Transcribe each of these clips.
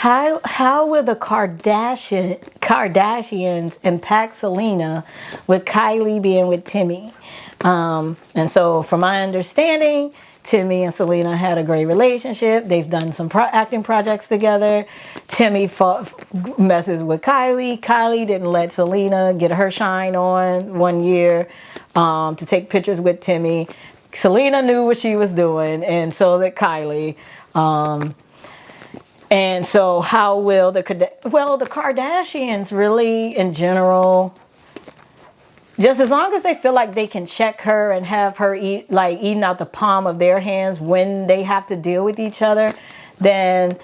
how will the Kardashians impact Selena with Kylie being with Timmy? And so, from my understanding, Timmy and Selena had a great relationship. They've done some acting projects together. Timmy messes with Kylie. Kylie didn't let Selena get her shine on one year to take pictures with Timmy. Selena knew what she was doing, and so did Kylie. And so how will the Kardashians really, in general, just as long as they feel like they can check her and have her eating out the palm of their hands when they have to deal with each other, then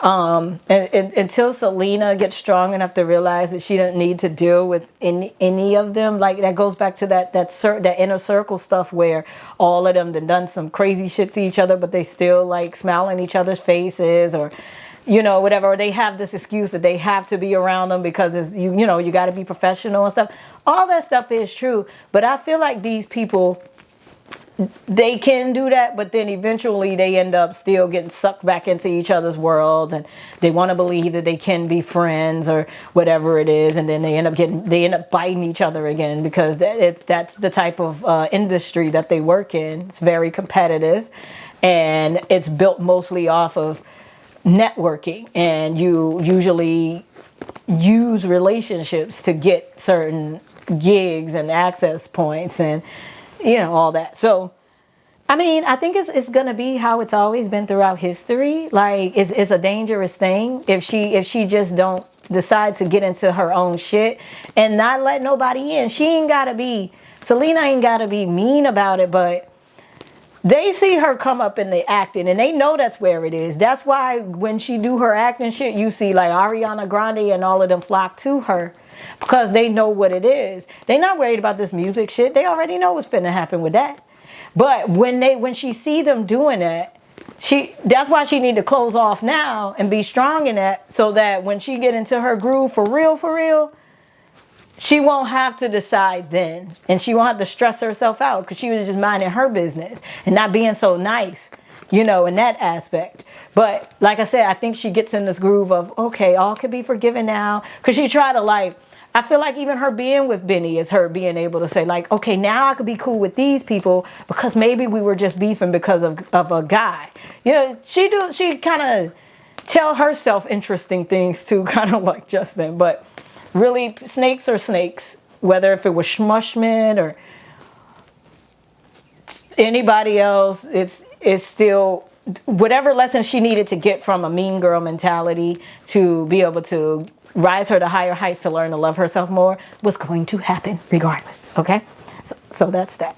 until Selena gets strong enough to realize that she doesn't need to deal with any of them, like that goes back to that inner circle stuff where all of them done some crazy shit to each other, but they still like smile in each other's faces, or whatever, or they have this excuse that they have to be around them because it's, you got to be professional and stuff. All that stuff is true, but I feel like these people, they can do that, but then eventually they end up still getting sucked back into each other's world, and they want to believe that they can be friends or whatever it is, and then they end up biting each other again, because that's the type of industry that they work in. It's very competitive, and it's built mostly off of networking, and you usually use relationships to get certain gigs and access points and all that. So I mean, I think it's gonna be how it's always been throughout history. Like it's a dangerous thing if she just don't decide to get into her own shit and not let nobody in. Selena ain't gotta be mean about it, but they see her come up in the acting, and they know that's where it is. That's why when she do her acting shit, you see like Ariana Grande and all of them flock to her, because they know what it is. They're not worried about this music shit. They already know what's finna happen with that. But when she see them doing that, that's why she need to close off now and be strong in that, so that when she get into her groove for real, she won't have to decide then, and she won't have to stress herself out because she was just minding her business and not being so nice, in that aspect. But like I said, I think she gets in this groove of, okay, all can be forgiven now, because she tried to I feel like even her being with Benny is her being able to say like, okay, now I could be cool with these people because maybe we were just beefing because of a guy. She kind of tell herself interesting things too, kind of like just then, but really, snakes are snakes. Whether if it was Schmushman or anybody else, it's still whatever lesson she needed to get from a mean girl mentality to be able to rise her to higher heights, to learn to love herself more, was going to happen regardless. Okay, so that's that.